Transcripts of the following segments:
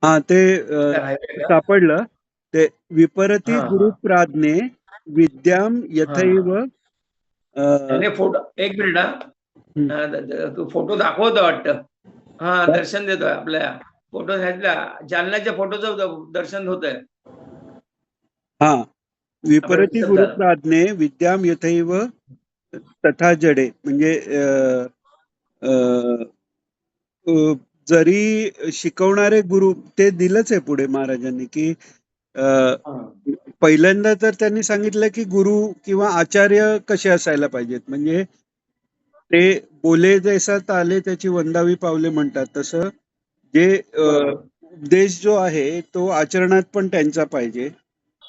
हा ते काय राहिलंय का? सापडलं. ते विपरती हा हा गुरुप्राज्ञे विद्याम हा यथैव त्याने फोटो, एक मिनिट हा. तू फोटो दाखवतो वाटतं. हा, दर्शन देतोय आपल्या फोटो घ्यायला. जालन्याच्या फोटोचं दर्शन होतंय. हा आपल्याला विपरती दिसत झालं. गुरुप्राज्ञे विद्याम यथैव तथा जडे म्हणजे अ, अ, जरी शिकवणारे गुरु ते दिलंच आहे पुढे महाराजांनी की अ, हा. पहिल्यांदा तर त्यांनी सांगितलं की गुरु किंवा आचार्य कसे असायला पाहिजेत. म्हणजे ते बोले जैसा ताले त्याची वंदावी पावले म्हणतात तसं जे बरोबर. उपदेश जो आहे तो आचरणात पण त्यांचा पाहिजे.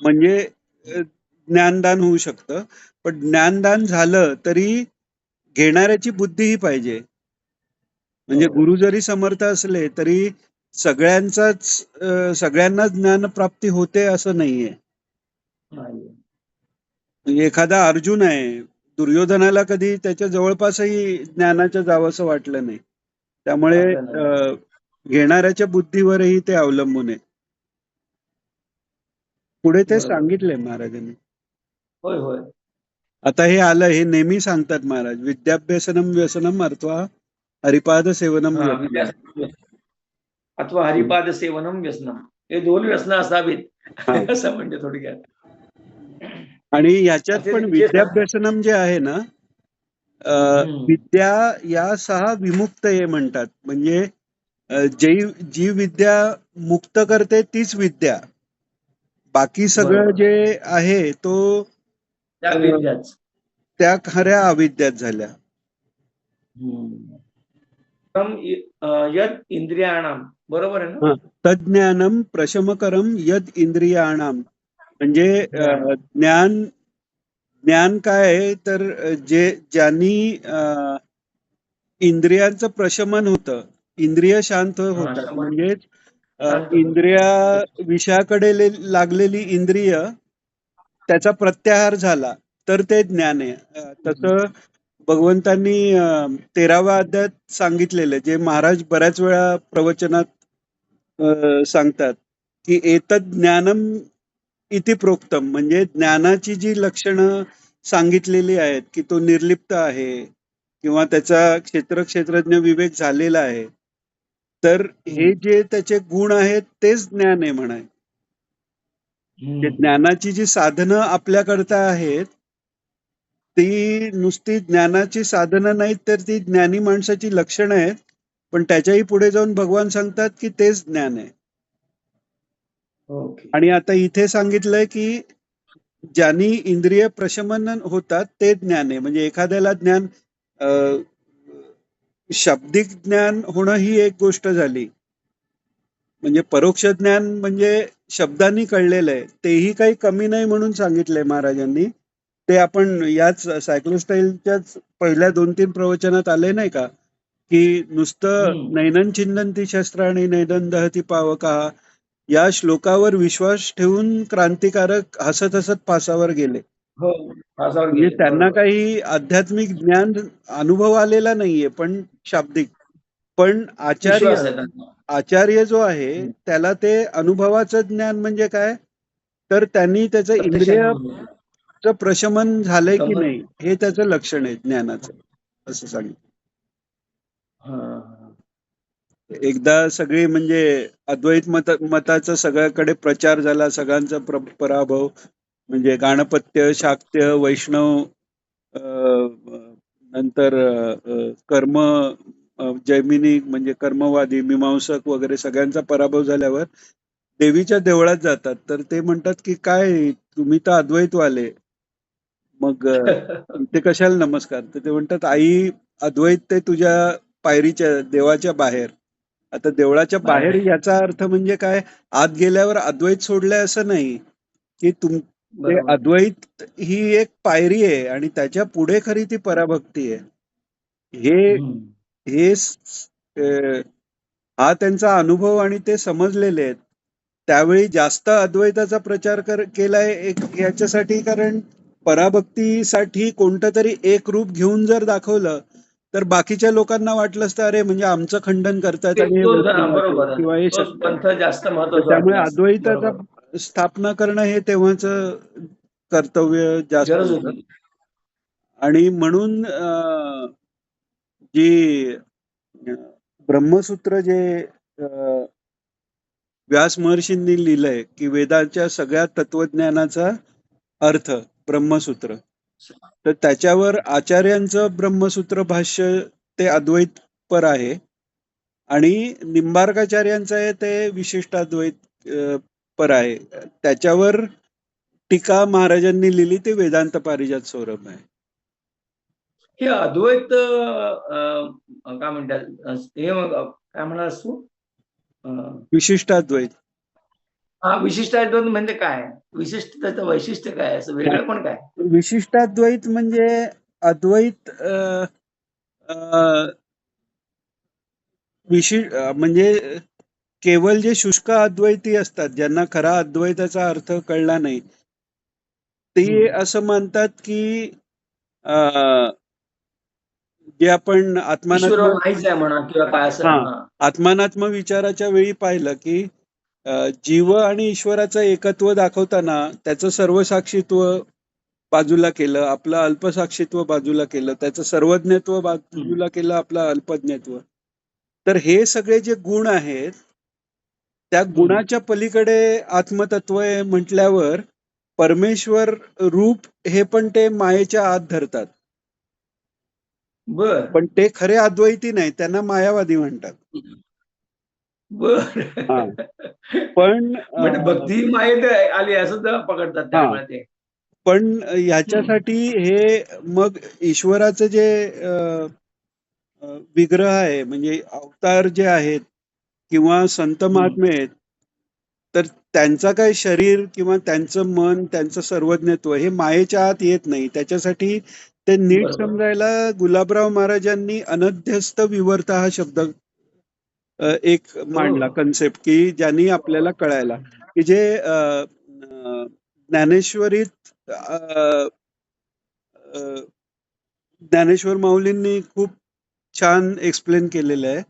म्हणजे ज्ञानदान होऊ शकतं. पण ज्ञानदान झालं तरी घेणाऱ्याची बुद्धीही पाहिजे. म्हणजे बरोबर. गुरु जरी समर्थ असले तरी सगळ्यांनाच ज्ञानप्राप्ती होते असं नाहीये. नाही. म्हणजे एखादा अर्जुन आहे, दुर्योधनाला कधी त्याच्या जवळपासही ज्ञानाच्या जावंसं वाटलं नाही. त्यामुळे वाटलं नाही. घेणाऱ्याच्या बुद्धीवरही ते अवलंबून आहे. पुढे ते बरोबर. सांगितलंय महाराजांनी. होय होय. आता हे आलं, हे नेहमी सांगतात महाराज. विद्याभ्यासनम व्यसनम अर्थवा हरिपाद सेवनम हा, व्यसनम. अथवा हरिपाद सेवनम व्यसनम. हे दोन व्यसनं असावीत. हा. असं म्हणजे थोडक्यात. आणि ह्याच्यात पण जे सांगतात. विद्याभ्यासनम जे आहे ना, अ, हम्म. विद्या या सहा विमुक्त हे म्हणतात. म्हणजे जी विद्या मुक्त करते तीच विद्या. बाकी सगळं बरोबर. जे आहे तो त्या अ, विद्याच. त्या खऱ्या अविद्यात झाल्या. हम्म. यद इंद्रियाणाम. बरोबर आहे ना? हं. तज्ज्ञानम प्रशमकरम यद इंद्रियाणाम. म्हणजे ज्ञानम. ज्ञान ज्ञान काय आहे तर ज्यांनी इंद्रियांचं प्रशमन होतं, इंद्रिय शांत हा, होतात. शमन. म्हणजे शांत इंद्रिया होत. विषयाकडे लागलेली इंद्रिय त्याचा प्रत्याहार झाला तर ते ज्ञान आहे. तसं भगवंतांनी 13व्या अध्यायात सांगितलेलं जे महाराज बऱ्याच वेळा प्रवचनात सांगतात की एतत् ज्ञानम इति प्रोक्तम. म्हणजे ज्ञानाची जी लक्षणं सांगितलेली आहेत की तो निर्लिप्त आहे किंवा त्याचा क्षेत्रज्ञ विवेक झालेला आहे. तर हे हम्म. जे त्याचे गुण आहेत तेच ज्ञान आहे म्हणाय. ते हम्म. ज्ञानाची जी साधनं आपल्याकरता आहेत ती नुसती ज्ञानाची साधनं नाहीत तर ती ज्ञानी माणसाची लक्षणं आहेत. पण त्याच्याही पुढे जाऊन भगवान सांगतात की तेच ज्ञान आहे. ओके. आणि आता इथे सांगितलंय की ज्यांनी इंद्रिय प्रशमन होतात ते ज्ञान आहे. म्हणजे एखाद्याला ज्ञान अ, शाब्दिक ज्ञान होणं ही एक गोष्ट झाली. म्हणजे परोक्ष ज्ञान म्हणजे शब्दांनी कळलेलं आहे. तेही काही कमी नाही म्हणून सांगितलंय महाराजांनी. ते आपण याच सायक्लोस्टाईलच्याच पहिल्या 2-3 प्रवचनात आले नाही का? की नुसतं हम्म. नैनन चिंदंती शस्त्राणि नैनन दहती पावकः या श्लोकावर विश्वास ठेवून क्रांतिकारक हसत-हसत फासावर गेले. हो. फासावर म्हणजे गेले. त्यांना बरोबर. काही आध्यात्मिक ज्ञान अनुभव आलेला नाहीये, पण शाब्दिक. पण विश्वास आहे त्यांना. आचार्य जो आहे हम्म. त्याला ते अनुभवाचं ज्ञान म्हणजे काय? तर त्यांनी त्याचं प्रत्यक्ष अनुभव इंद्रियचं घेतला. प्रशमन झालंय की दमन. नाही हे त्याचं लक्षण आहे ज्ञानाचं, असं सांगितलं. हा हा. एकदा सगळी म्हणजे अद्वैत मताचा सगळ्याकडे प्रचार झाला, सगळ्यांचा पराभव. म्हणजे गाणपत्य, शाक्य, वैष्णव, अ, नंतर कर्म, जैमिनी म्हणजे कर्मवादी, मीमांसक वगैरे सगळ्यांचा पराभव झाल्यावर देवीच्या देवळात जातात. तर ते म्हणतात की काय तुम्ही तर अद्वैतवाले, मग इथे कशाला नमस्कार? तर ते म्हणतात आई अद्वैत ते तुझ्या पायरीच्या देवाच्या बाहेर. आता देवळाच्या बाहेर बाहेर आहे. याचा अर्थ म्हणजे काय? आत गेल्यावर अद्वैत सोडलंय असं नाही की ते बरोबर. अद्वैत ही एक पायरी आहे आणि त्याच्या पुढे खरी ती पराभक्ती आहे. हे हम्म. हे हा त्यांचा अनुभव आणि ते समजलेले आहेत. त्यावेळी जास्त अद्वैताचा प्रचार केलाय याच्यासाठी, कारण पराभक्तीसाठी कोणतं तरी एक रूप घेऊन जर दाखवलं तर बाकीच्या लोकांना वाटलं असतं अरे म्हणजे आमचं खंडन करतात आणि हे बरोबर आहे. किंवा हे तोच शक्य पंथ जास्त तर महत्वाचा त्यामुळे वाटला असेल. अद्वैताचा बरोबर. स्थापना करणं हे तेव्हाच कर्तव्य जास्त गरज होतं. होती. आणि म्हणून जी ब्रह्मसूत्र जे व्यास महर्षींनी लिहिलंय की वेदाच्या सगळ्या तत्वज्ञानाचा अर्थ ब्रह्मसूत्र, तर त्याच्यावर आचार्यांचं ब्रह्मसूत्र भाष्य ते अद्वैतपर आहे आणि निंबार्काचार्यांचं आहे ते विशिष्टाद्वैत पर आहे. त्याच्यावर टीका महाराजांनी लिहिली ते वेदांत पारिजात सौरभ आहे. हे अद्वैत काय म्हणतात हे काय म्हणालास तू? विशिष्टाद्वैत. हा, विशिष्टाद्वैत म्हणजे काय? विशिष्ट त्याचं वैशिष्ट्य काय? असं वेगळं पण काय? विशिष्टाद्वैत म्हणजे अद्वैत म्हणजे केवळ जे शुष्क अद्वैती असतात ज्यांना खरा अद्वैताचा अर्थ कळला नाही, ते असं मानतात की जे आपण ईश्वर आत्मानात्म नाहीच आहे म्हणा किंवा काय असं. आत्मानात्म विचाराच्या वेळी पाहिलं की जीव आणि ईश्वराचं एकत्व दाखवताना त्याचं सर्व साक्षीत्व बाजूला केलं, आपलं अल्पसाक्षीत्व बाजूला केलं, त्याचं सर्वज्ञत्व बाजूला केलं, आपलं अल्पज्ञत्व. तर हे सगळे जे गुण आहेत त्या गुणाच्या पलीकडे आत्मतत्व आहे म्हटल्यावर परमेश्वर रूप हे पण ते मायेच्या आत धरतात. बर पण ते खरे अद्वैती नाही, त्यांना मायावादी म्हणतात. बर पण म्हणजे भक्ती मायेत आली असं पकडतात त्यामुळे ते. पण ह्याच्यासाठी हे मग ईश्वराचं जे विग्रह आहे म्हणजे अवतार जे आहेत किंवा संत महात्मे आहेत, तर त्यांचा काय शरीर किंवा त्यांचं मन, त्यांचं सर्वज्ञत्व हे मायेच्या आत येत नाही. त्याच्यासाठी ते नीट समजायला गुलाबराव महाराजांनी अनध्यस्त विवर्त हा शब्द एक मांडला, कन्सेप्ट, की ज्यांनी आपल्याला कळायला की जे ज्ञानेश्वरीत ज्ञानेश्वर माऊलींनी खूप छान एक्सप्लेन केलेलं आहे.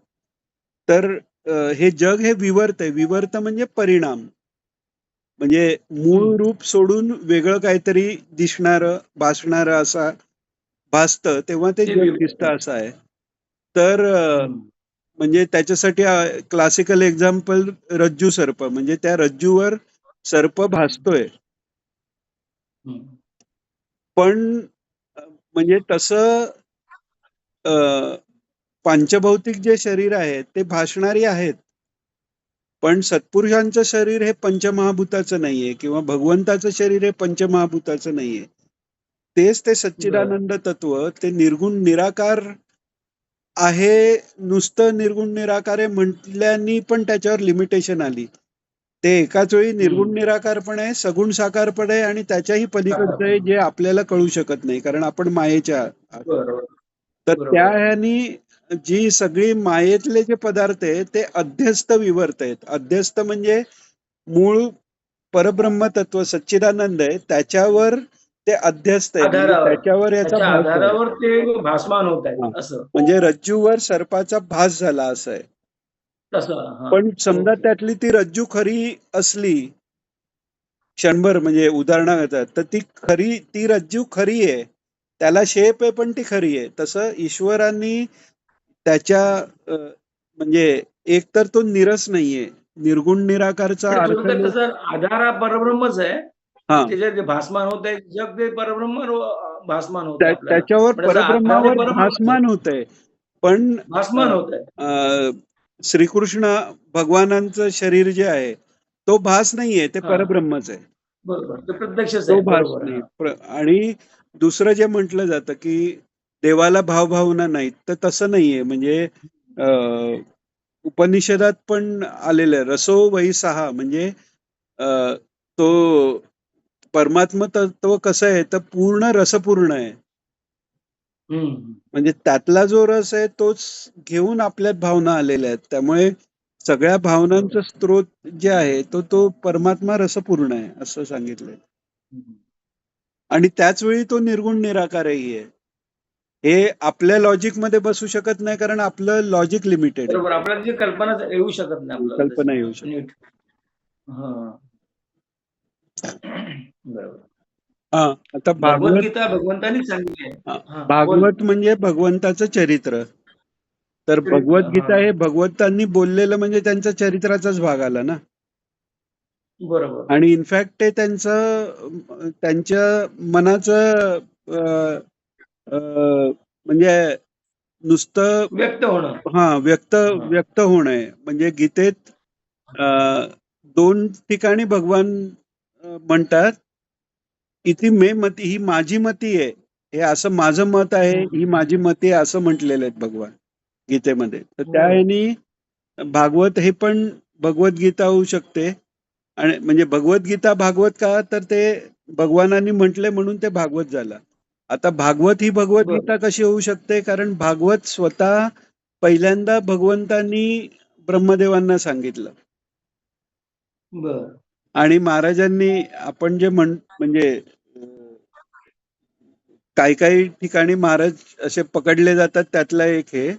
तर हे जग हे विवर्त आहे. विवर्त म्हणजे परिणाम, म्हणजे मूळ रूप सोडून वेगळं काहीतरी दिसणारं भासणारं असा भासतं तेव्हा ते जग दिसतं असं आहे. तर म्हणजे त्याच्यासाठी क्लासिकल एक्झाम्पल रज्जू सर्प, म्हणजे त्या रज्जूवर सर्प भासतोय. पण म्हणजे तसं पंचभौतिक जे शरीर आहे ते भासणारी आहेत, पण सत्पुरुषांचं शरीर हे पंचमहाभूताचं नाहीये किंवा भगवंताचं शरीर हे पंचमहाभूताचं नाहीये. तेच ते सच्चिदानंद तत्व, ते निर्गुण निराकार आहे. नुसतं निर्गुण निराकार आहे म्हटल्यानी पण त्याच्यावर लिमिटेशन आली. ते एकाच वेळी निर्गुण निराकार पण आहे, सगुण साकार पण आहे आणि त्याच्याही पलीकडचं आहे जे आपल्याला कळू शकत नाही कारण आपण मायेच्या आत. तर त्या ह्यानी जी सगळी मायेतले जे पदार्थ आहेत ते अध्यस्त विवर्त आहेत. अध्यस्त म्हणजे मूळ परब्रह्म तत्व सच्चिदानंद आहे, त्याच्यावर ते अध्यस्त आहे, म्हणजे त्याच्यावर याचा भास आहे. आधारावर ते भासमान होत आहेत असं. म्हणजे रज्जूवर सर्पाचा भास झाला असं आहे. पण समजा त्यातली ती रज्जू खरी असली क्षणभर, म्हणजे उदाहरणार्थ, तर ती रज्जू खरी आहे, त्याला शेप आहे पण ती खरी आहे. तसं ईश्वरांनी त्याच्या म्हणजे एकतर तो निरस नाहीये, निर्गुण निराकारचा अर्थ आधार हा परब्रह्मच आहे. त्याच्यात जे भासमान होत आहे जग ते परब्रह्म भासमान होत आहे, त्याच्यावर परब्रह्मावर भासमान होत आहे. पण भासमान होत आहे. श्रीकृष्ण भगवानांचं शरीर जे आहे तो भास नाहीये, ते परब्रह्मच आहे. बरोबर, ते प्रत्यक्षच तो आहे. भास नाही. आणि दुसरं जे म्हटलं जातं की देवाला भावभावना नाहीत, तर तसं नाहीये. म्हणजे उपनिषदात पण आलेलं आहे, रसो वै सहा, म्हणजे तो परमात्म तत्व कसं आहे तर पूर्ण रसपूर्ण आहे. म्हणजे त्यातला जो रस आहे तोच घेऊन आपल्यात भावना आलेल्या आहेत. त्यामुळे सगळ्या भावनांचा स्रोत जे आहे तो परमात्मा रसपूर्ण आहे असं सांगितलंय. आणि त्याच वेळी तो निर्गुण निराकारही आहे. हे आपल्या लॉजिक मध्ये बसू शकत नाही, कारण आपलं लॉजिक लिमिटेड आहे. बरोबर, आपल्याला जी कल्पना येऊ शकत नाही आपल्याला कल्पना येऊ शकते. नीट. बरोबर. आता भगवद्गीता भगवंतांनी सांगितली आहे. भागवत म्हणजे भगवंताचं चरित्र. तर भगवद्गीता हे भगवंतांनी बोललेलं म्हणजे त्यांच्या चरित्राचाच भाग आला ना. बरोबर. आणि इनफॅक्ट ते त्यांच्या मनाचं म्हणजे नुसतं व्यक्त होणं. व्यक्त होणं म्हणजे गीतेत 2 ठिकाणी भगवान म्हणतात, इथे मे मती, ही माझी मती आहे, हे असं माझं मत आहे, ही माझी मती आहे, असं म्हटलेलं आहे भगवान गीतेमध्ये. तर त्या ह्यानी भागवत हे पण भगवद्गीता होऊ शकते. आणि म्हणजे भगवद्गीता भागवत का, तर ते भगवानांनी म्हटले म्हणून ते भागवत झालं. आता भागवत ही भगवद्गीता कशी होऊ शकते, कारण भागवत स्वतः पहिल्यांदा भगवंतांनी ब्रह्मदेवांना सांगितलं. आणि महाराजांनी आपण जे म्हणजे काही काही ठिकाणी महाराज असे पकडले जातात, त्यातला एक हे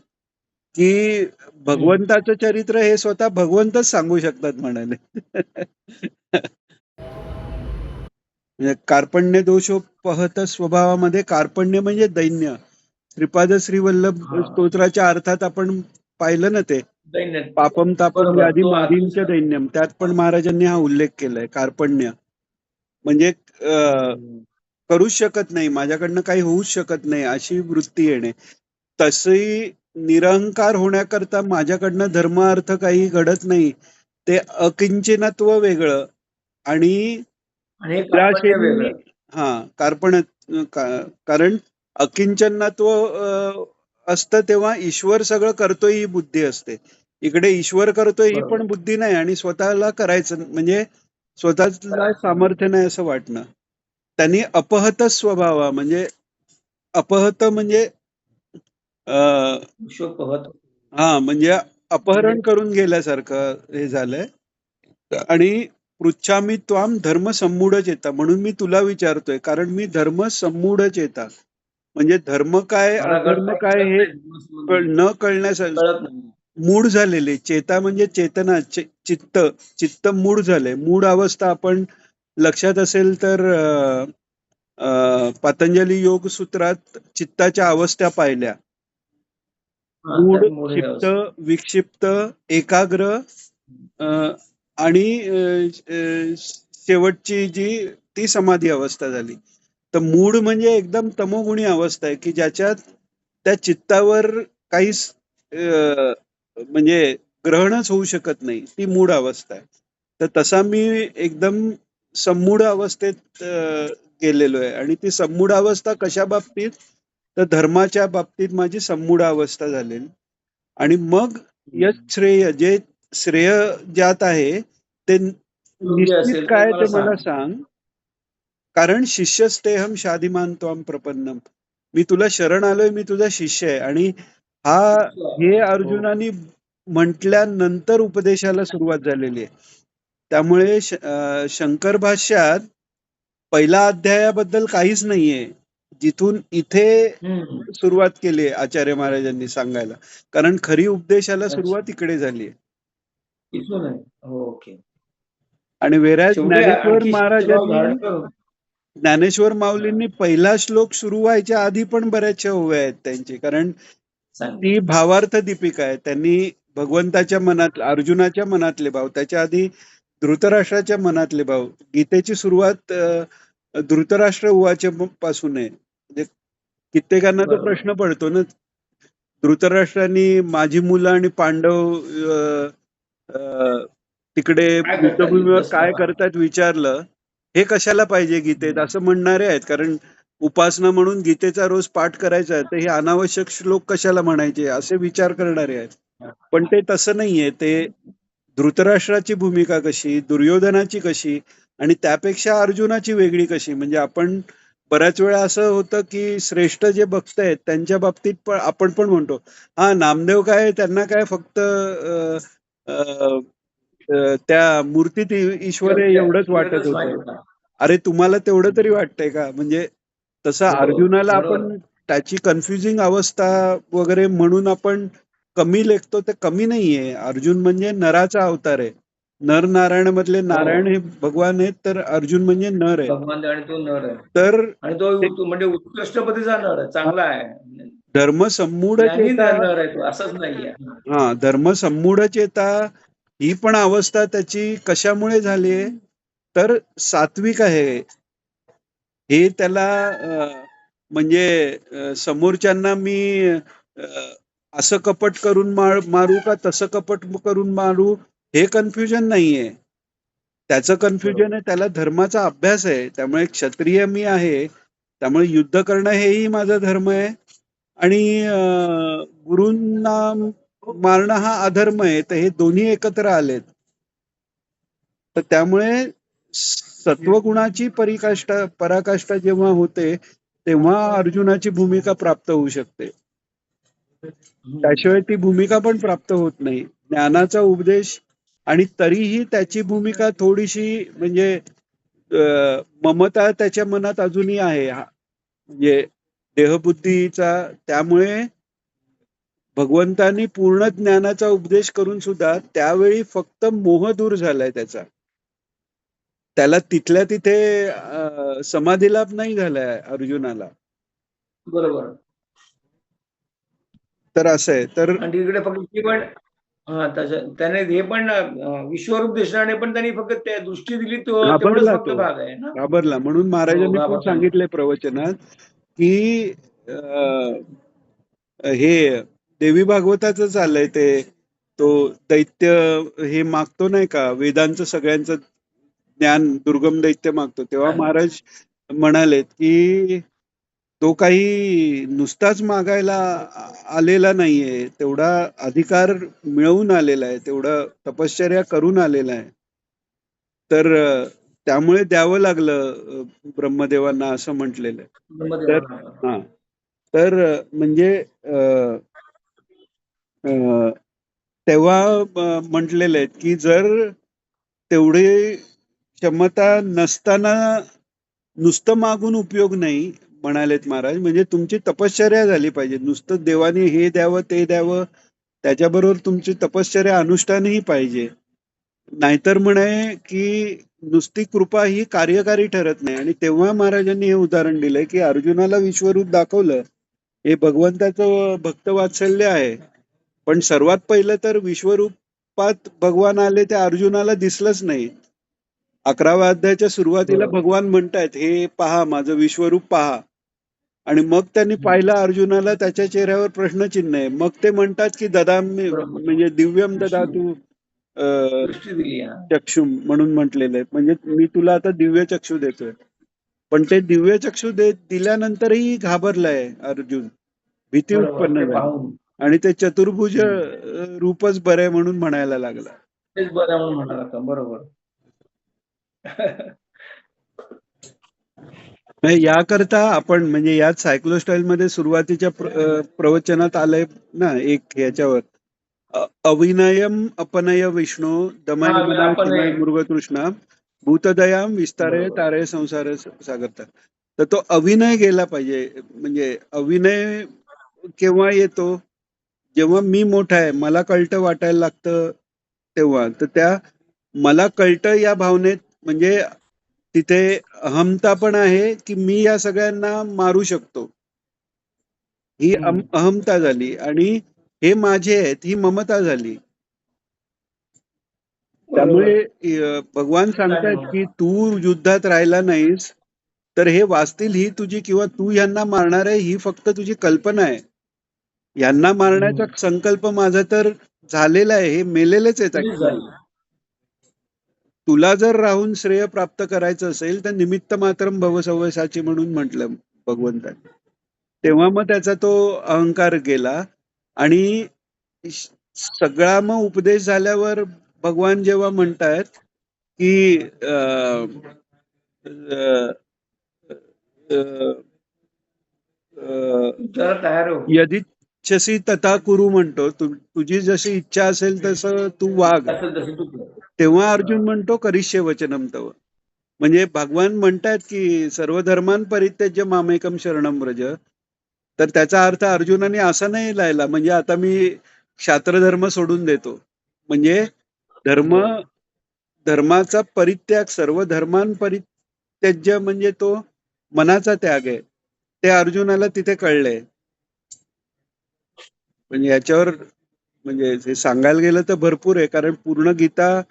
की भगवंताचं चरित्र हे स्वतः भगवंतच सांगू शकतात म्हणाले. कार्पण्य दोषोपहत स्वभावामध्ये कार्पण्य म्हणजे दैन्य. श्रीपाद श्रीवल्लभ स्तोत्राच्या अर्थात आपण पाहिलं ना, ते पापम तापम व्याधी मादींच्या दैन्यम, त्यात पण महाराजांनी हा उल्लेख केलाय. कार्पण्य म्हणजे करूच शकत नाही, माझ्याकडनं काही होऊच शकत नाही अशी वृत्ती येणे. तसही निरहंकार होण्याकरता माझ्याकडनं धर्म अर्थ काही घडत नाही, ते अकिंचनत्व वेगळं आणि निराशेने कारण अकिंचनत्व असतं तेव्हा ईश्वर सगळं करतोय ही बुद्धी असते. इकडे ईश्वर करतोय ही पण बुद्धी नाही, आणि स्वतःला करायचं म्हणजे स्वतःला सामर्थ्य नाही असं वाटणं. त्यांनी अपहत स्वभाव म्हणजे अपहत म्हणजे म्हणजे अपहरण करून गेल्यासारखं हे झालंय. आणि पृच्छामी त्वाम धर्म सम्मूढ चेता, म्हणून मी तुला विचारतोय, कारण मी धर्म सम्मूढ चेता म्हणजे धर्म काय अधर्म काय हे न कळण्यासाठी मूढ झालेले. चेता म्हणजे चेतना, चित्त मूढ झाले. मूढ अवस्था आपण लक्षात असेल तर पतंजली योग सूत्रात चित्ताच्या अवस्था पाहिल्या. मूढ, क्षिप्त, विक्षिप्त, एकाग्र आणि शेवटची जी ती समाधी अवस्था झाली. तर मूढ म्हणजे एकदम तमोगुणी अवस्था आहे की ज्याच्यात त्या चित्तावर काहीच म्हणजे ग्रहणच होऊ शकत नाही, ती मूढ अवस्था आहे. तर तसा मी एकदम सम्मूढ अवस्थेत गेलेलो आहे. आणि ती सम्मूढ अवस्था कशा बाबतीत, तर धर्माच्या बाबतीत माझी सम्मूढ अवस्था झालेली. आणि मग यश श्रेय, जे श्रेय ज्यात आहे ते निश्चित काय ते मला सांग, कारण शिष्यस्तेहम शाधिमान त्वाम प्रपन्नम, मी तुला शरण आलोय, मी तुझा शिष्य आहे. आणि हे अर्जुनाने म्हटल्यानंतर उपदेशाला सुरुवात झालेली आहे. त्यामुळे शंकर भाष्यात पहिल्या अध्यायाबद्दल काहीच नाहीये, जिथून इथे सुरुवात केली आचार्य महाराजांनी सांगायला, कारण खरी उपदेशाला सुरुवात इकडे झाली आहे. आणि वेराज ज्ञानेश्वर माऊलींनी पहिला श्लोक सुरू व्हायच्या आधी पण बऱ्याचशा ओव्या आहेत त्यांची, कारण ती भावार्थ दीपिका आहे. त्यांनी भगवंताच्या मनात, अर्जुनाच्या मनातले भाव, त्याच्या आधी धृतराष्ट्राच्या मनातले भाव. गीतेची सुरुवात धृतराष्ट्र उवाच पासून आहे. म्हणजे कित्येकांना तो प्रश्न पडतो ना, धृतराष्ट्रांनी माझी मुलं आणि पांडव तिकडे युद्धभूमीवर काय करतात विचारलं, हे कशाला पाहिजे गीतेत असं म्हणणारे आहेत. कारण उपासना म्हणून गीतेचा रोज पाठ करायचा आहे, तर हे अनावश्यक श्लोक कशाला म्हणायचे असे विचार करणारे आहेत. पण ते तसं नाहीये. ते धृतराष्ट्राची भूमिका कशी, दुर्योधनाची कशी, आणि त्यापेक्षा अर्जुनाची वेगळी कशी. म्हणजे आपण बऱ्याच वेळा असं होतं की श्रेष्ठ जे भक्त आहेत त्यांच्या बाबतीत आपण पण म्हणतो, हा नामदेव काय, त्यांना काय फक्त त्या मूर्तीत ईश्वर एवढंच वाटत होतं. अरे तुम्हाला तेवढं तरी वाटतंय का? म्हणजे तसं अर्जुनाला आपण त्याची कन्फ्युजिंग अवस्था वगैरे म्हणून आपण कमी लेखतो, ते कमी नाहीये. अर्जुन म्हणजे नराचा अवतार आहे. नर नारायण मधले नारायण हे भगवान आहेत, तर अर्जुन म्हणजे नर आहे. भगवान आणि तो नर आहे. तर आणि तो म्हणजे उत्कृष्ट पतीचा नर आहे, चांगला आहे. धर्म संमूढ ज्ञानी चेता, नर आहे तो, असंच नाहीये. हा, धर्म संमूढ चेता ही पण अवस्था त्याची कशामुळे झालीये, तर सात्विक आहे हे त्याला. म्हणजे समोरच्यांना मी असं कपट करून मारू का तसं कपट करून मारू, हे कन्फ्युजन नाहीये. त्याचं कन्फ्युजन आहे, त्याला धर्माचा अभ्यास आहे. त्यामुळे क्षत्रिय मी आहे, त्यामुळे युद्ध करणं हेही माझा धर्म आहे, आणि गुरूंना मारणं हा अधर्म आहे. तर हे दोन्ही एकत्र आलेत. तर त्यामुळे सत्वगुणाची पराकाष्ठा जेव्हा होते, तेव्हा अर्जुनाची भूमिका प्राप्त होऊ शकते. त्याशिवाय ती भूमिका पण प्राप्त होत नाही. ज्ञानाचा उपदेश, आणि तरीही त्याची भूमिका थोडीशी म्हणजे ममता त्याच्या मनात अजूनही आहे, म्हणजे देहबुद्धीचा. त्यामुळे भगवंतांनी पूर्ण ज्ञानाचा उपदेश करून सुद्धा त्यावेळी फक्त मोह दूर झालाय त्याचा. त्याला तिथल्या तिथे समाधिलाभ नाही झालाय अर्जुनाला. बरोबर. तर असं आहे. तर आणि तिकडे फक्त पण त्याने हे पण विश्वरूप दिसण्याने पण त्यांनी फक्त त्या दृष्टी दिली, तेवढंच फक्त भाग आहे ना. घाबरला. म्हणून महाराजांनी पण सांगितले प्रवचनात की हे देवी भागवताचं चाललंय ते, तो दैत्य हे मागतो नाही का, वेदांचं सगळ्यांचं ज्ञान दुर्गम दैत्य मागतो, तेव्हा महाराज म्हणालेत की तो काही नुसताच मागायला आलेला नाहीये, तेवढा अधिकार मिळवून आलेला आहे, तेवढा तपश्चर्या करून आलेला आहे. तर त्यामुळे द्यावं लागलं ब्रह्मदेवांना, असं म्हटलेलं आहे. तर तर म्हणजे तेव्हा म्हटलेलं आहे की जर तेवढे क्षमता नसताना नुसतं मागून उपयोग नाही, म्हणालेत महाराज. म्हणजे तुमची तपश्चर्या झाली पाहिजे. नुसतं देवाने हे द्यावं ते द्यावं, त्याच्याबरोबर तुमची तपश्चर्या अनुष्ठानही पाहिजे. नाहीतर म्हणे की नुसती कृपा ही कार्यकारी ठरत नाही. आणि तेव्हा महाराजांनी हे उदाहरण दिलंय की अर्जुनाला विश्वरूप दाखवलं, हे भगवंताचं भक्त वात्सल्य आहे. पण सर्वात पहिलं तर विश्वरूपात भगवान आले, ते अर्जुनाला दिसलंच नाही. 11व्या अध्यायाच्या सुरुवातीला भगवान म्हणतायत, हे पहा माझं विश्वरूप पहा. आणि मग त्यांनी पाहिलं अर्जुनाला, त्याच्या चेहऱ्यावर प्रश्नचिन्ह आहे. मग ते म्हणतात की ददामी, म्हणजे दिव्यम ददातु चक्षुम म्हणून म्हटलेलं आहे. म्हणजे मी तुला आता दिव्य चक्षु देतोय. पण ते दिव्य चक्षु दिल्यानंतरही घाबरलाय अर्जुन, भीती उत्पन्न झाली, आणि ते चतुर्भुज रूपच बरे म्हणून म्हणायला लागला. तेच बरं म्हणून म्हणाला. बरोबर. याकरता आपण म्हणजे यात सायक्लोस्टाईल मध्ये सुरुवातीच्या प्रवचनात आलंय ना एक ह्याच्यावर, अविनयम अपनय विष्णू दमय मनाय मृगतृष्णा भूतदयाम विस्तारे तारे संसार सागरता. तर तो अविनय गेला पाहिजे. म्हणजे अविनय केव्हा येतो, जेव्हा मी मोठा आहे, मला कळतं वाटायला लागतं तेव्हा. तर त्या मला कळतं या भावनेत म्हणजे तिथे अहमता पण आहे की मी या सगळ्यांना मारू शकतो, ही अहमता झाली. आणि हे माझे आहेत, ही ममता झाली. त्यामुळे भगवान सांगतात की तू युद्धात राहिला नाहीस, तर हे वाचतील ही तुझी, किंवा तू यांना मारणार आहे ही फक्त तुझी कल्पना आहे. यांना मारण्याचा संकल्प माझा तर झालेला आहे, हे मेलेलेच आहेत. तुला जर राहून श्रेय प्राप्त करायचं असेल तर निमित्त मात्रम भवसव्यसाची म्हणून म्हटलं भगवंतांनी. तेव्हा मग त्याचा तो अहंकार गेला. आणि सगळा मग उपदेश झाल्यावर भगवान जेव्हा म्हणतायत की यदिच्छसी तथा कुरु म्हणतो, तुझी जशी इच्छा असेल तसं तू वाग. तेव्हा अर्जुन म्हणतो करिष्ये वचनम तव. म्हणजे भगवान म्हणतात की सर्व धर्मान परित्यज्य मामेकम शरणम व्रज. तर त्याचा अर्थ अर्जुनाने असा नाही लायला म्हणजे आता मी क्षात्रधर्म सोडून देतो. म्हणजे धर्माचा परित्याग, सर्व धर्मांपरित्याज्य म्हणजे तो मनाचा त्याग आहे. ते अर्जुनाला तिथे कळलंय. म्हणजे याच्यावर म्हणजे हे सांगायला गेलं तर भरपूर आहे, कारण पूर्ण गीता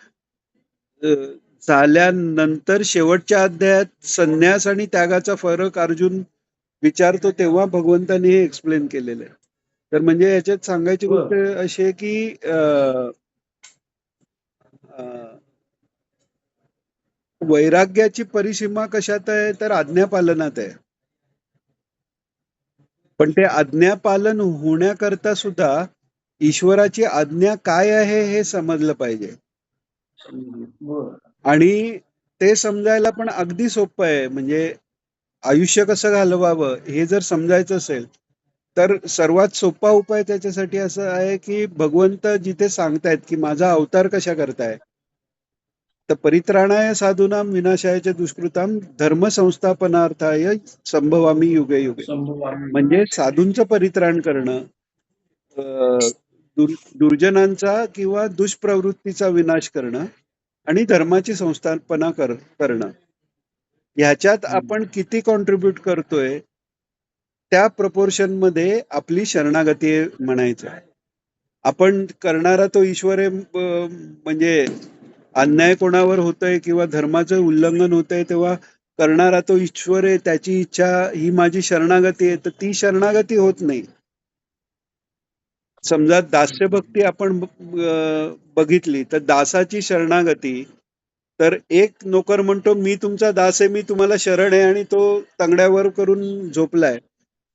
झाल्यानंतर शेवटच्या अध्यायात संन्यास आणि त्यागाचा फरक अर्जुन विचारतो तेव्हा भगवंतांनी हे एक्सप्लेन केलेलं आहे. तर म्हणजे याच्यात सांगायची गोष्ट अशी आहे की वैराग्याची परिसीमा कशात आहे तर आज्ञापालनात आहे. पण ते आज्ञापालन होण्याकरता सुद्धा ईश्वराची आज्ञा काय आहे हे समजलं पाहिजे. आणि ते समजायला पण अगदी सोपं आहे. म्हणजे आयुष्य कसं घालवावं हे जर समजायचं असेल तर सर्वात सोपा उपाय त्याच्यासाठी असं आहे की भगवंत जिथे सांगतायत की माझा अवतार कशा करताय, तर परित्राणाय साधूनां विनाशाय दुष्कृतां धर्म संस्थापनार्थाय संभवामी युगे युगे. म्हणजे साधूंचं परित्राण करणं, दुर्जनांचा किंवा दुष्प्रवृत्तीचा विनाश करणं आणि धर्माची संस्थापना करणं, ह्याच्यात आपण किती कॉन्ट्रीब्युट करतोय त्या प्रपोर्शन मध्ये आपली शरणागती म्हणायचं. आपण करणारा तो ईश्वर आहे, म्हणजे अन्याय कोणावर होतोय किंवा धर्माचं उल्लंघन होतंय तेव्हा करणारा तो ईश्वर आहे, त्याची इच्छा ही माझी शरणागती आहे, तर ती शरणागती होत नाही. समजा दास्यभक्ती आपण बघितली तर दासाची शरणागती, तर एक नोकर म्हणतो मी तुमचा दास आहे, मी तुम्हाला शरण आहे, आणि तो तंगड्यावर करून झोपलाय.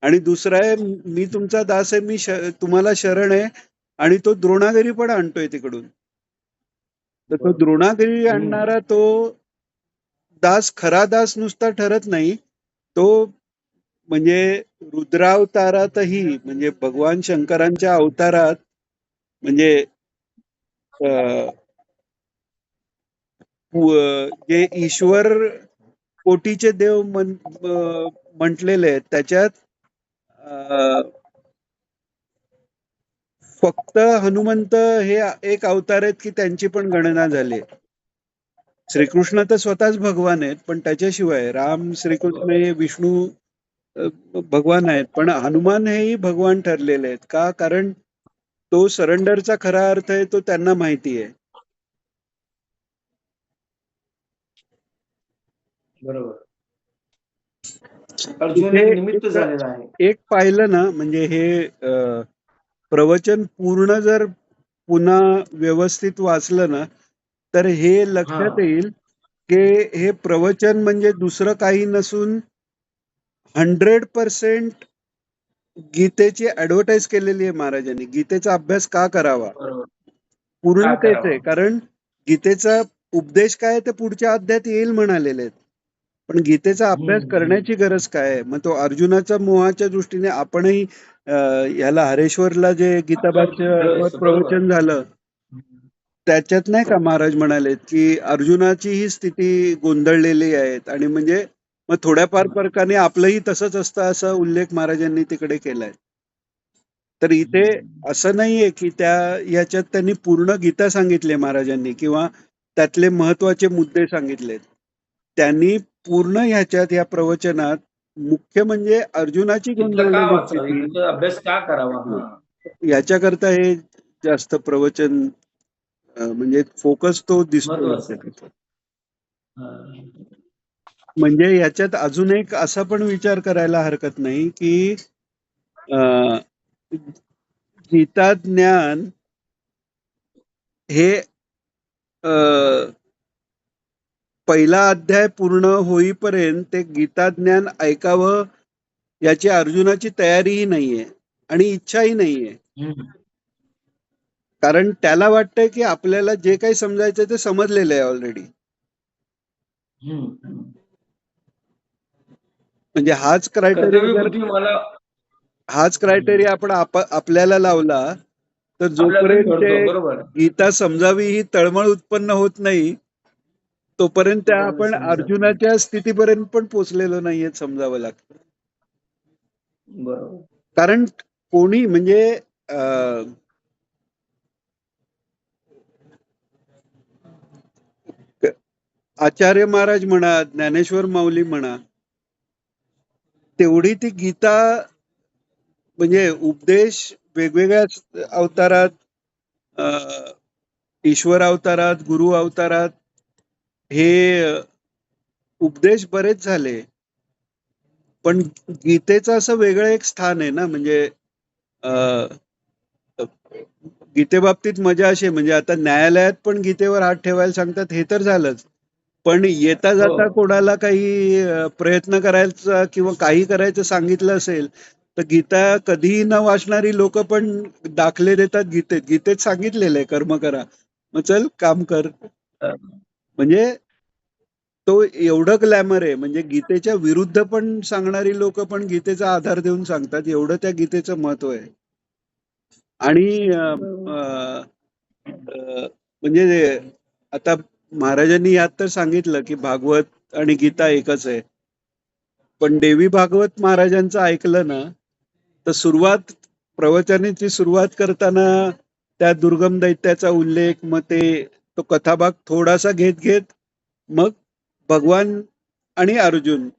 आणि दुसरा आहे मी तुमचा दास आहे, मी तुम्हाला शरण आहे, आणि तो द्रोणागिरी पण आणतोय तिकडून. तर तो द्रोणागिरी आणणारा तो दास खरा दास नुसता ठरत नाही, तो म्हणजे रुद्रावतारातही म्हणजे भगवान शंकरांच्या अवतारात म्हणजे जे ईश्वर कोटीचे देव म्हटलेले आहेत त्याच्यात फक्त हनुमंत हे एक अवतार आहेत की त्यांची पण गणना झाली. श्रीकृष्ण तर स्वतःच भगवान आहेत, पण त्याच्याशिवाय राम, श्रीकृष्ण हे विष्णू भगवान आहेत, पण हनुमान हेही भगवान ठरलेले आहेत. का? कारण तो सरेंडरचा खरा अर्थ आहे तो त्यांना माहिती आहे. बरोबर. अर्जुन एक निमित्त झालेला आहे. एक पाहिलं ना म्हणजे हे प्रवचन पूर्ण जर पुन्हा व्यवस्थित वाचलं ना तर हे लक्षात येईल की हे प्रवचन म्हणजे दुसरं काही नसून 100% गीतेची ऍडव्हर्टाईज केलेली आहे महाराजांनी. गीतेचा अभ्यास का करावा पूर्ण तेच आहे, कारण गीतेचा उपदेश काय ते पुढच्या अध्यायात येईल म्हणालेले आहेत. पण गीतेचा अभ्यास करण्याची गरज काय आहे? मग तो अर्जुनाच्या मोहाच्या दृष्टीने आपणही याला हरेश्वरला जे गीताबादचं प्रवचन झालं त्याच्यात नाही का महाराज म्हणाले की अर्जुनाची ही स्थिती गोंधळलेली आहे, आणि म्हणजे मग थोड्याफार फरकाने आपलंही तसंच असतं असा उल्लेख महाराजांनी तिकडे केलाय. तर इथे असं नाहीये की याच्यात त्यांनी पूर्ण गीता सांगितली महाराजांनी किंवा त्यातले महत्वाचे मुद्दे सांगितलेत. त्यांनी पूर्ण ह्याच्यात या प्रवचनात मुख्य म्हणजे अर्जुनाची गोंधळलेली स्थिती, अभ्यास का करावा याच्याकरता हे जास्त प्रवचन म्हणजे फोकस तो दिसतो. म्हणजे याच्यात अजून एक असा पण विचार करायला हरकत नाही की गीता ज्ञान हे पहिला अध्याय पूर्ण होईपर्यंत ते गीता ज्ञान ऐकावं याची अर्जुनाची तयारीही नाहीये आणि इच्छाही नाहीये. कारण त्याला वाटतंय की आपल्याला जे काही समजायचं ते समजलेलं आहे ऑलरेडी. म्हणजे हाच क्रायटेरिया आपण आपल्याला लावला तर जोपर्यंत गीता समजावी ही तळमळ उत्पन्न होत नाही तोपर्यंत आपण अर्जुनाच्या स्थितीपर्यंत पण पोचलेलो नाहीये समजावं लागतं. बरोबर. कारण कोणी म्हणजे आचार्य महाराज म्हणा, ज्ञानेश्वर माऊली म्हणा, तेवढी ती गीता म्हणजे उपदेश वेगवेगळ्या अवतारात, ईश्वर अवतारात, गुरु अवतारात हे उपदेश बरेच झाले, पण गीतेचं असं वेगळं एक स्थान आहे ना. म्हणजे गीतेबाबतीत मजा अशी म्हणजे आता न्यायालयात पण गीतेवर हात ठेवायला सांगतात, हे तर झालंच. पण येता जाता कोणाला काही प्रयत्न करायचा किंवा काही करायचं सांगितलं असेल तर गीता कधीही न वाचणारी लोक पण दाखले देतात गीतेत. गीतेत सांगितलेलं आहे कर्म करा, मग चल काम कर. म्हणजे तो एवढं ग्लॅमर आहे. म्हणजे गीतेच्या विरुद्ध पण सांगणारी लोक पण गीतेचा आधार देऊन सांगतात, एवढं त्या गीतेचं महत्व आहे. आणि म्हणजे आता महाराजांनी यात तर सांगितलं की भागवत आणि गीता एकच आहे, पण देवी भागवत महाराजांचं ऐकलं ना तर प्रवचनाची सुरुवात करताना त्या दुर्गम दैत्याचा उल्लेख, मग तो कथाभाग थोडासा घेत घेत मग भगवान आणि अर्जुन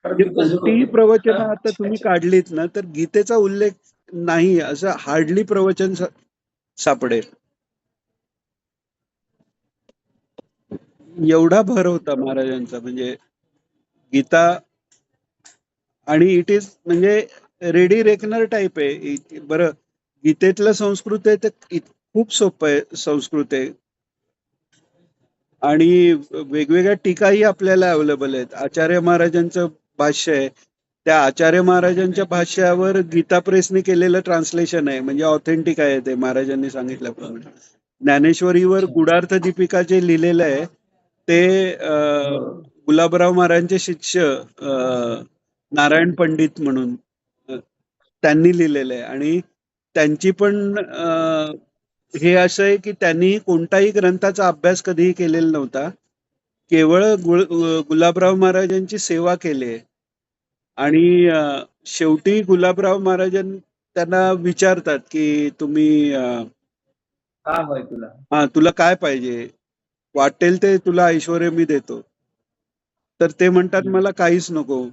म्हणजे कोणतीही प्रवचन आता तुम्ही काढलीत ना तर गीतेचा उल्लेख नाही असं हार्डली प्रवचन सापडेल. एवढा भर होता महाराजांचा म्हणजे गीता. आणि इट इज म्हणजे रेडी रेकनर टाईप आहे. बरं, गीतेतलं संस्कृत आहे तर खूप सोपं आहे संस्कृत आहे. आणि वेगवेगळ्या टीकाही आपल्याला अवेलेबल आहेत. आचार्य महाराजांचं भाष्य आहे, त्या आचार्य महाराजांच्या भाष्यावर गीता प्रेसने केलेलं ट्रान्सलेशन आहे, म्हणजे ऑथेंटिक आहे ते महाराजांनी सांगितल्याप्रमाणे. ज्ञानेश्वरीवर गुडार्थ दीपिका जे लिहिलेलं आहे ते गुलाबराव महाराजांचे शिष्य नारायण पंडित म्हणून त्यांनी लिहिलेलं आहे. आणि त्यांची पण हे असं आहे की त्यांनी कोणताही ग्रंथाचा अभ्यास कधीही केलेला नव्हता, केवळ गुलाबराव महाराजांची सेवा केली. आणि शेवटी गुलाबराव महाराजां त्यांना विचारतात की तुम्ही तुला काय पाहिजे, वाटेल ते तुला ऐश्वर्य मी देतो. तर ते म्हणतात मला काहीच नको.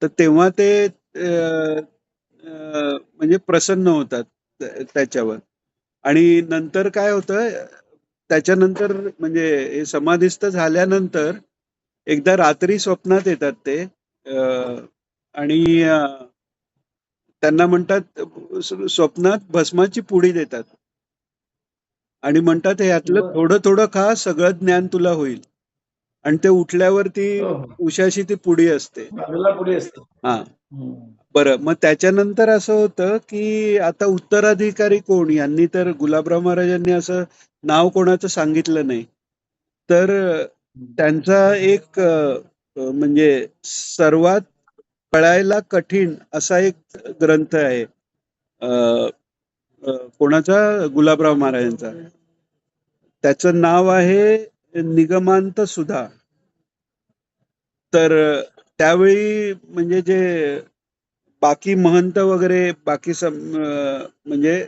तर तेव्हा ते म्हणजे प्रसन्न होतात त्याच्यावर. आणि नंतर काय होतं, त्याच्यानंतर म्हणजे हे समाधिस्थ झाल्यानंतर एकदा रात्री स्वप्नात येतात ते आणि त्यांना म्हणतात, स्वप्नात भस्माची पुडी देतात आणि म्हणतात यातलं थोडं थोडं खा, सगळं ज्ञान तुला होईल. आणि ते उठल्यावरती उशाशी ती पुडी असते. हा, बरं. मग त्याच्यानंतर असं होतं की आता उत्तराधिकारी कोण, यांनी तर गुलाबराव महाराजांनी असं नाव कोणाचं सांगितलं नाही. तर त्यांचा एक म्हणजे सर्वात कळायला कठीण असा एक ग्रंथ आहे कोणाचा, गुलाबराव महाराजांचा. त्याचं नाव आहे निगमांत सुधा. तर त्यावेळी म्हणजे जे बाकी महंत वगैरे बाकी म्हणजे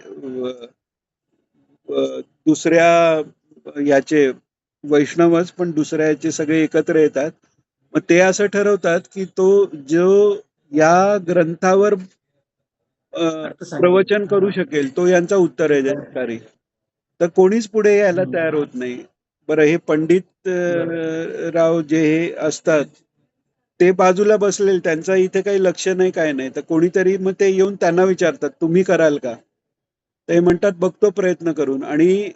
दुसऱ्या याचे वैष्णवच पण दुसऱ्या याचे सगळे एकत्र येतात. मग ते असं ठरवतात की तो जो या ग्रंथावर प्रवचन करू शकेल तो यांचा उत्तराधिकारी. तर कोणीच पुढे यायला तयार होत नाही. बरं, हे पंडित राव जे हे असतात ते बाजूला बसलेले, त्यांचा इथे काही लक्ष नाही, काय नाही. तर कोणीतरी मग ते येऊन त्यांना विचारतात तुम्ही कराल का. ते म्हणतात बघतो प्रयत्न करून. आणि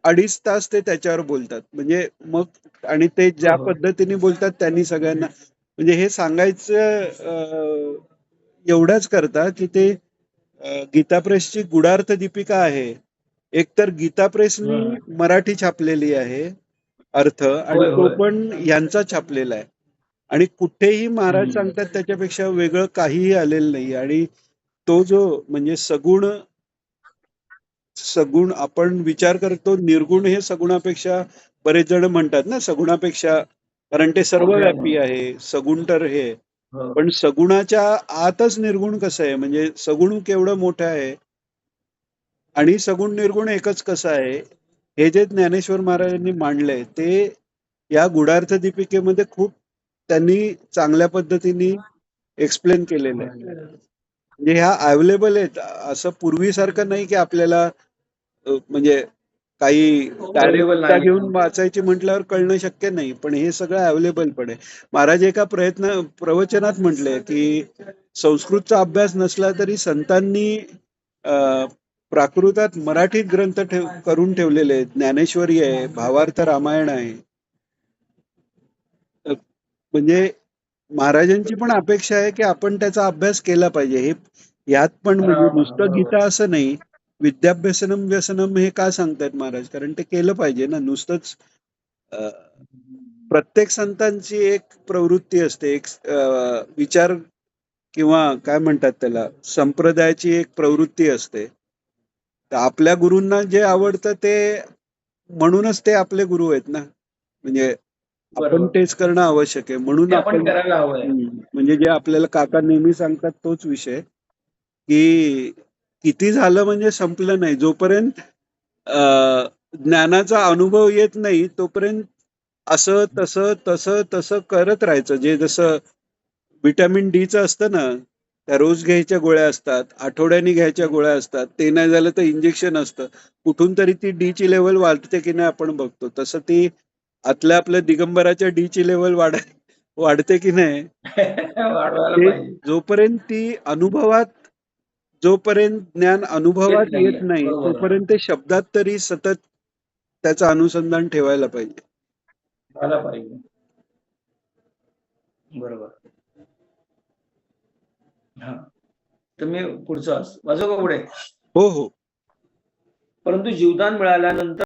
2.5 तास ते त्याच्यावर बोलतात. म्हणजे मग आणि ते ज्या पद्धतीने बोलतात त्यांनी सगळ्यांना म्हणजे हे सांगायचं एवढंच करता की ते गीता प्रेसची गुडार्थ दीपिका आहे, एकतर गीता प्रेसनी मराठी छापलेली आहे अर्थ, आणि तो पण यांचा छापलेला आहे. आणि कुठेही महाराज सांगतात त्याच्यापेक्षा वेगळं काहीही आलेलं नाही. आणि तो जो म्हणजे सगुण आपण विचार करतो, निर्गुण हे सगुणापेक्षा, बरेच जण म्हणतात ना सगुणापेक्षा, कारण ते सर्वव्यापी आहे. सगुण तर हे हो. पण सगुणाच्या आतच निर्गुण कसं आहे, म्हणजे सगुण केवढं मोठं आहे आणि सगुण निर्गुण एकच कसं आहे, हे जे ज्ञानेश्वर महाराजांनी मांडलंय ते या गुढार्थ दीपिकेमध्ये खूप त्यांनी चांगल्या पद्धतीने एक्सप्लेन केलेलं आहे. म्हणजे ह्या अवेलेबल आहेत. असं पूर्वीसारखं नाही की आपल्याला म्हणजे काही डायरेक्ट अवेलेबल नाही. घेऊन वाचायची म्हटल्यावर कळणं शक्य नाही, पण हे सगळं अवेलेबल पण आहे. महाराज एका प्रवचनात म्हटलंय की संस्कृतचा अभ्यास नसला तरी संतांनी प्राकृतात मराठीत ग्रंथ करून ठेवलेले आहेत. ज्ञानेश्वरी आहे, भावार्थ रामायण आहे. म्हणजे महाराजांची पण अपेक्षा आहे की आपण त्याचा अभ्यास केला पाहिजे. हे यात पण म्हणजे नुसतं गीता असं नाही, विद्याभ्यासनम व्यसनम हे का सांगतायत महाराज, कारण ते केलं पाहिजे ना. नुसतंच प्रत्येक संतांची एक प्रवृत्ती असते, एक विचार किंवा काय म्हणतात त्याला, संप्रदायाची एक प्रवृत्ती असते. तर आपल्या गुरूंना जे आवडतं ते म्हणूनच ते आपले गुरु आहेत ना. म्हणजे आपण तेच करणं आवश्यक आहे. म्हणून आपण करायला हवंय. म्हणजे जे आपल्याला काका नेहमी सांगतात तोच विषय, की किती झालं म्हणजे संपलं नाही. जोपर्यंत ज्ञानाचा अनुभव येत नाही तोपर्यंत असं तसं तसं तसं करत राहायचं. जे जसं व्हिटॅमिन डीचं असतं ना, त्या रोज घ्यायच्या गोळ्या असतात, आठवड्यानी घ्यायच्या गोळ्या असतात, ते नाही झालं तर इंजेक्शन असतं. कुठून तरी ती डी ची लेवल वाढते की नाही आपण बघतो. तसं ती आपल्या दिगंबराच्या डी ची लेवल वाढते की नाही, वाढवायला ते पाहिजे. जोपर्यंत ती जोपर्यंत ज्ञान अनुभवात येत नाही तोपर्यंत ते शब्दात तरी सतत त्याचं अनुसंधान ठेवायला पाहिजे. बरोबर. हा, तर मी पुढचं वाचू का पुढे? हो हो. परंतु जीवदान मिळाल्यानंतर